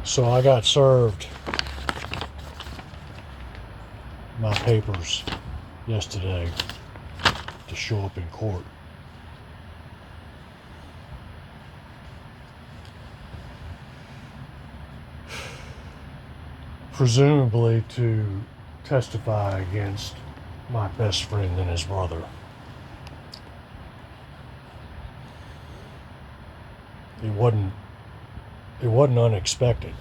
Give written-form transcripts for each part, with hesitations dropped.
So I got served my papers yesterday to show up in court. Presumably to testify against my best friend and his brother. It wasn't unexpected.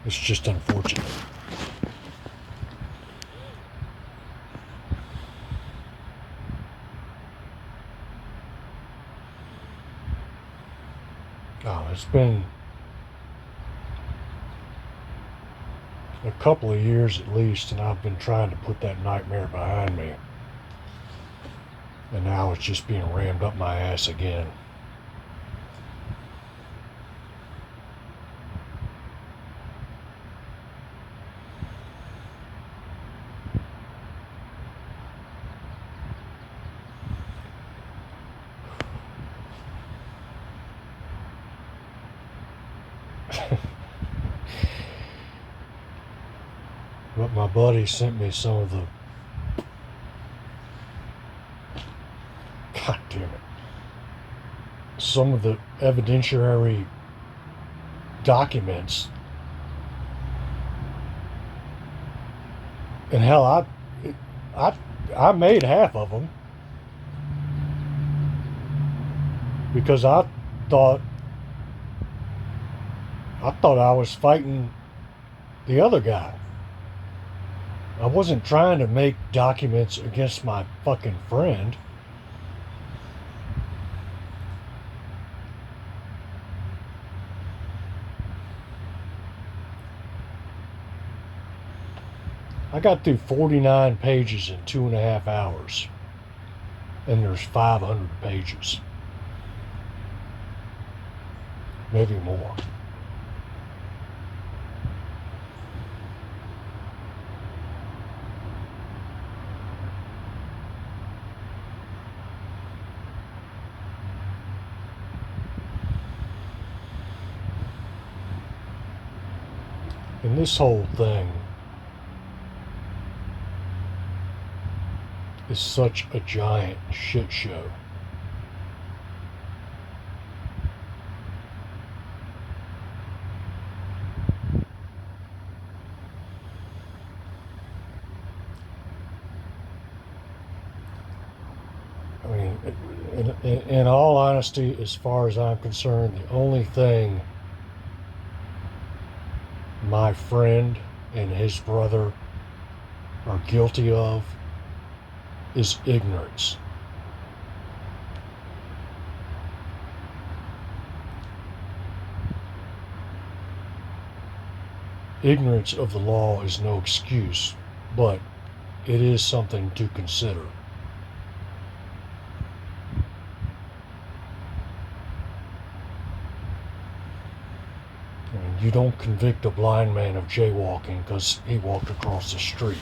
It's just unfortunate. Oh, it's been a couple of years at least, and I've been trying to put that nightmare behind me. And now it's just being rammed up my ass again. But my buddy sent me some of the... God damn it. Some of the evidentiary documents. And hell, I made half of them. Because I thought I was fighting the other guy. I wasn't trying to make documents against my fucking friend. I got through 49 pages in 2.5 hours. And there's 500 pages. Maybe more. And this whole thing is such a giant shit show. I mean, in all honesty, as far as I'm concerned, the only thing my friend and his brother are guilty of is ignorance. Ignorance of the law is no excuse, but it is something to consider. I mean, you don't convict a blind man of jaywalking because he walked across the street.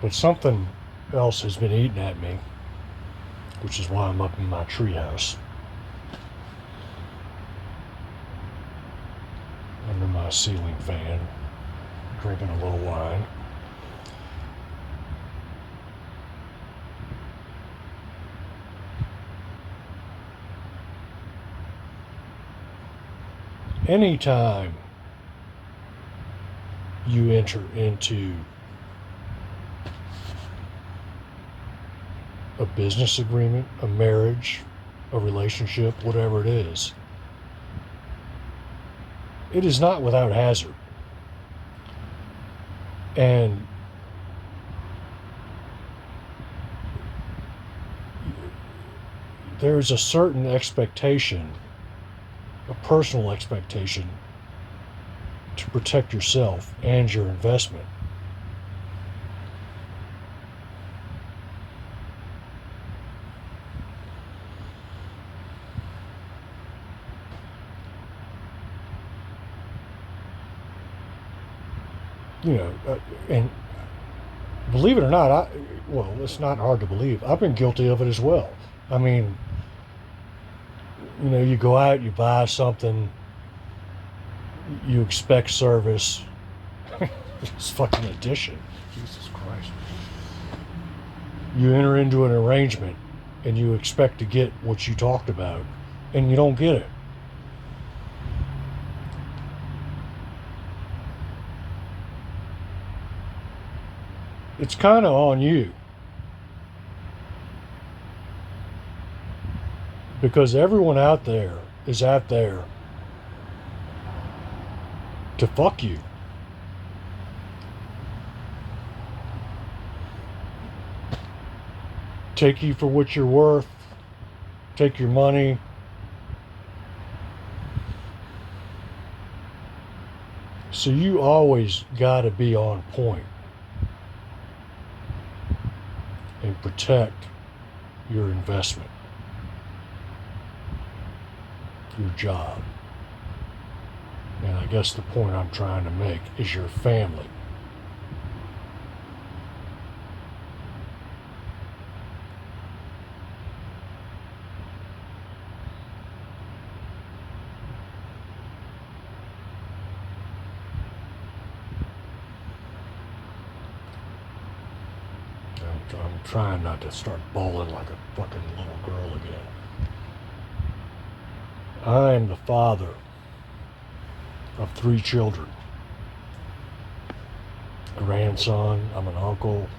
But something else has been eating at me, which is why I'm up in my treehouse, under my ceiling fan, drinking a little wine. Anytime you enter into a business agreement, a marriage, a relationship, whatever it is not without hazard. And there's a certain expectation, a personal expectation, to protect yourself and your investment. And believe it or not, well, it's not hard to believe. I've been guilty of it as well. I mean, you go out, you buy something, you expect service. It's fucking addition. Jesus Christ. You enter into an arrangement and you expect to get what you talked about, and you don't get it. It's kind of on you. Because everyone out there is out there to fuck you. Take you for what you're worth. Take your money. So you always got to be on point and protect your investment, your job. And I guess the point I'm trying to make is your family. I'm trying not to start bawling like a fucking little girl again. I am the father of 3 children. A grandson, I'm an uncle.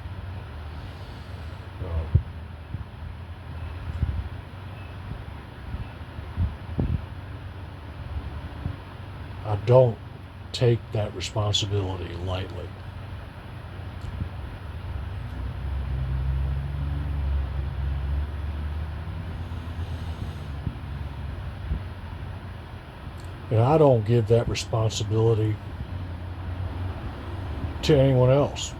I don't take that responsibility lightly. And I don't give that responsibility to anyone else.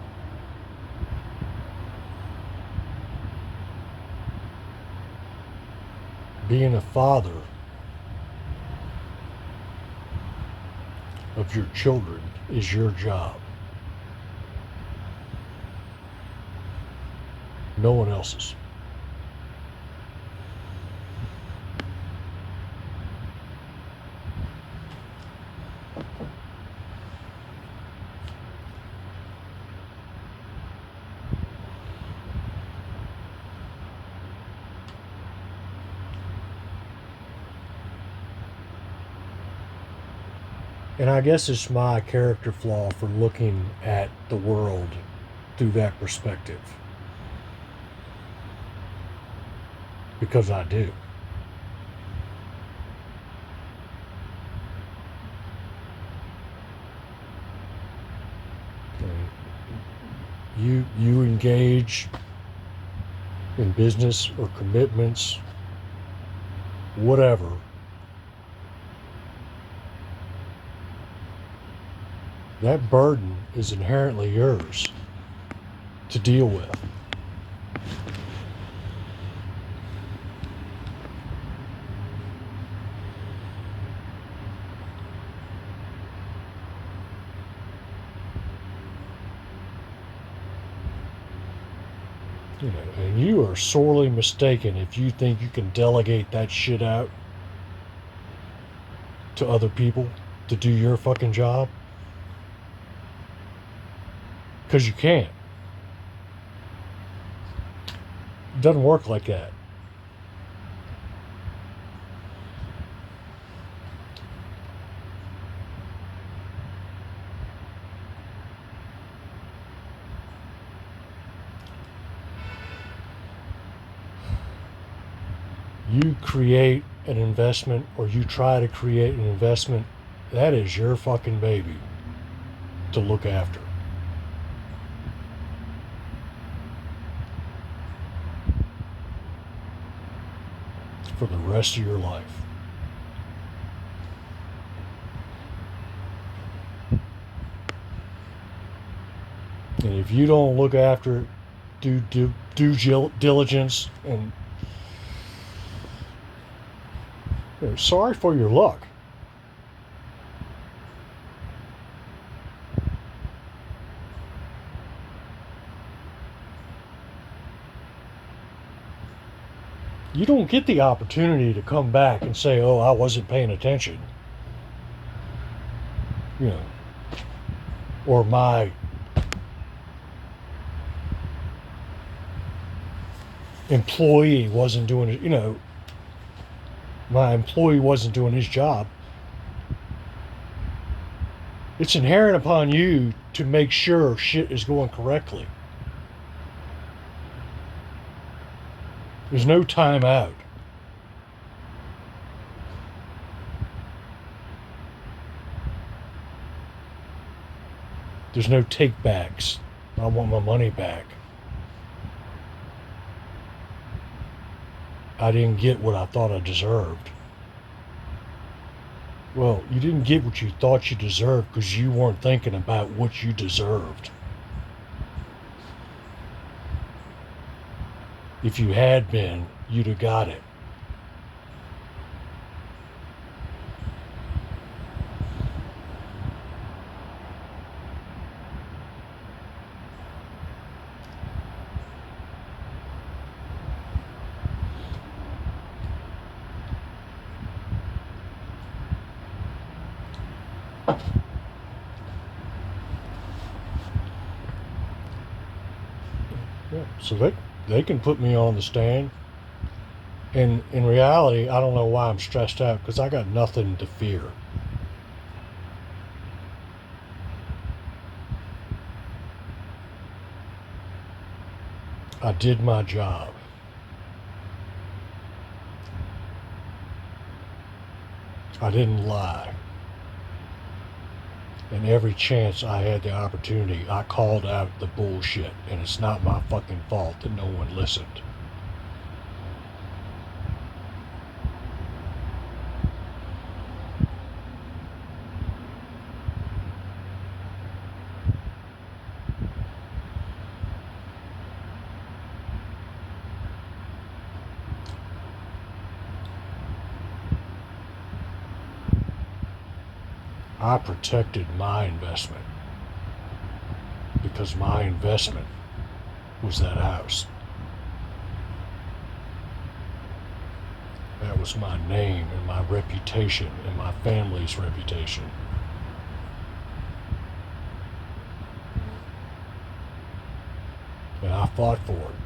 Being a father of your children is your job. No one else's. And I guess it's my character flaw for looking at the world through that perspective. Because I do. You engage in business or commitments, whatever. That burden is inherently yours to deal with. And you are sorely mistaken if you think you can delegate that shit out to other people to do your fucking job. Because you can't. It doesn't work like that. You create an investment, or you try to create an investment, that is your fucking baby to look after. For the rest of your life. And if you don't look after it, do due diligence, and sorry for your luck. You don't get the opportunity to come back and say, oh, I wasn't paying attention. You know, or my employee wasn't doing it, my employee wasn't doing his job. It's inherent upon you to make sure shit is going correctly. There's no time out. There's no take backs. I want my money back. I didn't get what I thought I deserved. Well, you didn't get what you thought you deserved because you weren't thinking about what you deserved. If you had been, you'd have got it. Yeah, so they can put me on the stand. And in reality, I don't know why I'm stressed out because I got nothing to fear. I did my job. I didn't lie. And every chance I had the opportunity, I called out the bullshit. And it's not my fucking fault that no one listened. I protected my investment because my investment was that house. That was my name and my reputation and my family's reputation. And I fought for it.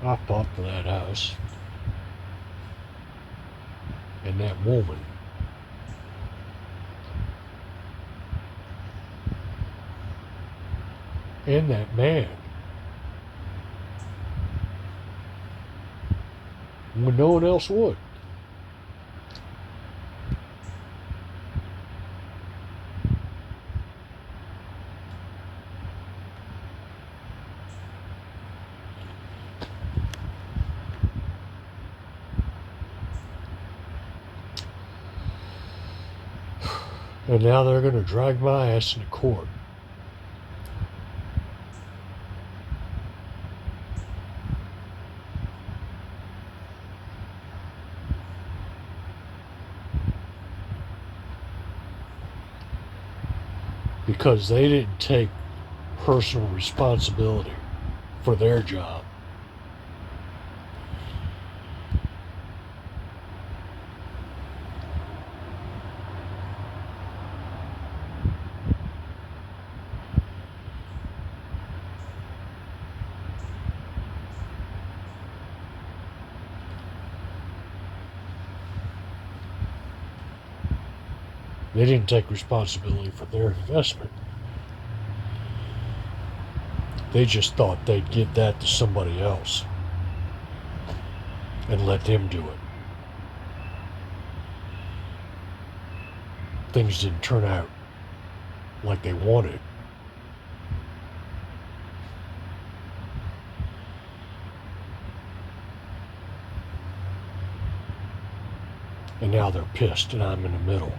I fought for that house. And that woman. And that man. When no one else would. And now they're going to drag my ass into court. Because they didn't take personal responsibility for their job. They didn't take responsibility for their investment. They just thought they'd give that to somebody else and let them do it. Things didn't turn out like they wanted. And now they're pissed and I'm in the middle.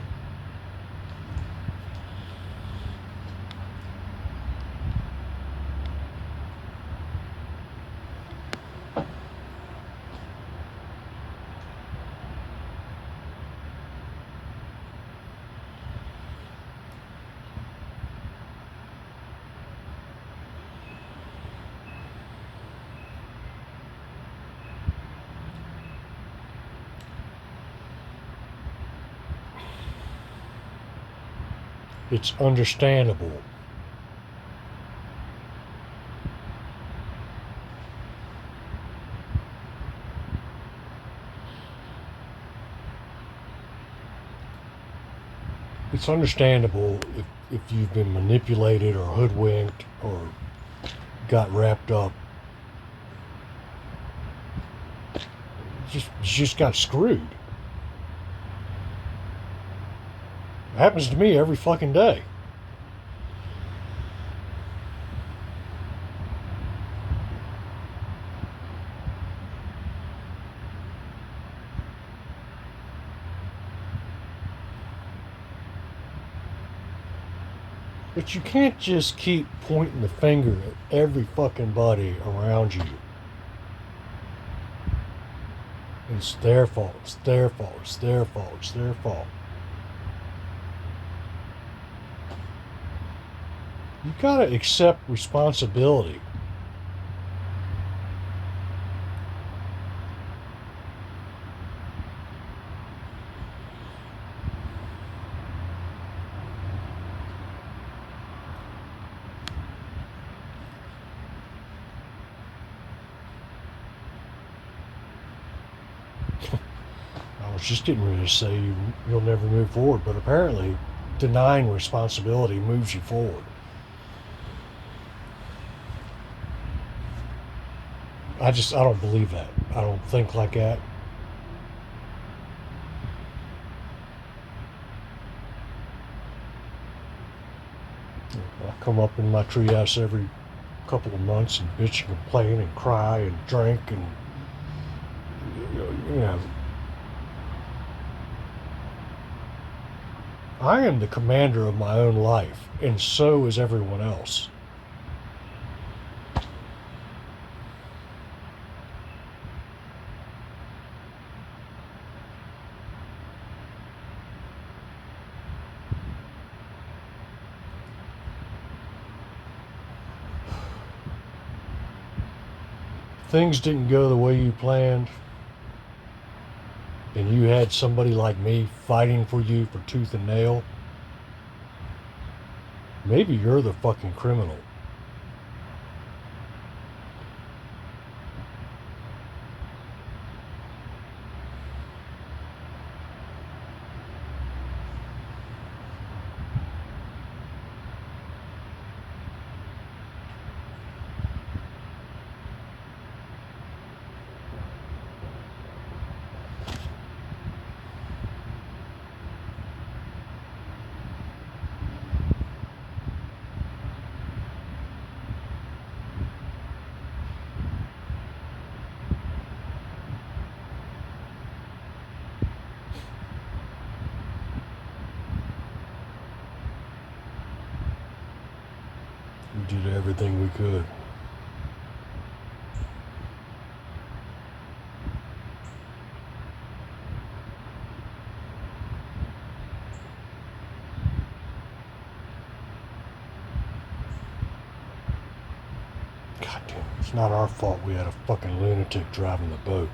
It's understandable. It's understandable if you've been manipulated or hoodwinked or got wrapped up. You just got screwed. It happens to me every fucking day. But you can't just keep pointing the finger at every fucking buddy around you. It's their fault, it's their fault, it's their fault, it's their fault. You gotta accept responsibility. I was just getting ready to say you'll never move forward, but apparently denying responsibility moves you forward. I don't believe that. I don't think like that. I come up in my treehouse every couple of months and bitch and complain and cry and drink and, you know. I am the commander of my own life, and so is everyone else. Things didn't go the way you planned, and you had somebody like me fighting for you for tooth and nail, maybe you're the fucking criminal. We did everything we could. God damn, it's not our fault we had a fucking lunatic driving the boat.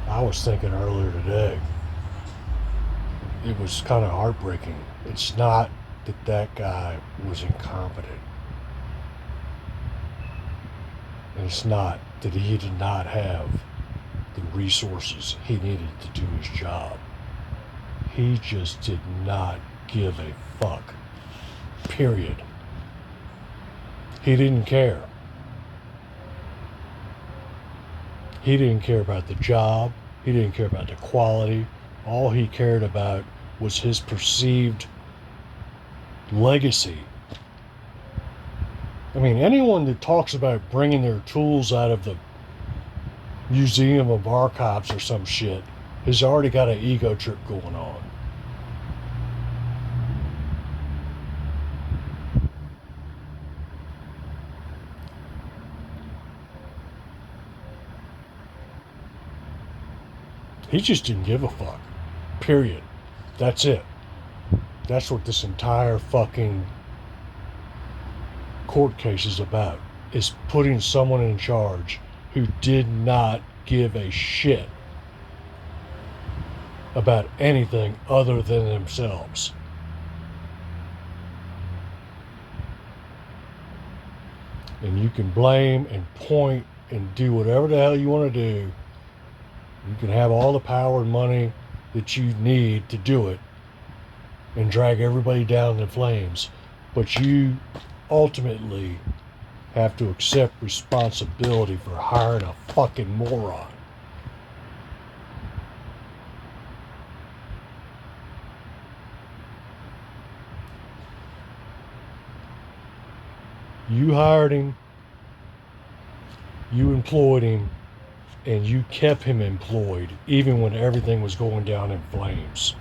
I was thinking earlier today, it was kind of heartbreaking. It's not that that guy was incompetent. And it's not that he did not have the resources he needed to do his job. He just did not give a fuck. Period. He didn't care. He didn't care about the job. He didn't care about the quality. All he cared about was his perceived legacy. I mean, anyone that talks about bringing their tools out of the Museum of Archives or some shit has already got an ego trip going on. He just didn't give a fuck. Period. That's it. That's what this entire fucking court case is about. Is putting someone in charge who did not give a shit about anything other than themselves. And you can blame and point and do whatever the hell you want to do. You can have all the power and money that you need to do it and drag everybody down in flames. But you ultimately have to accept responsibility for hiring a fucking moron. You hired him, you employed him, and you kept him employed even when everything was going down in flames.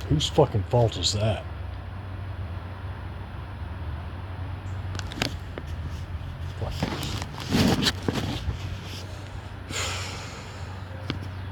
Whose fucking fault is that?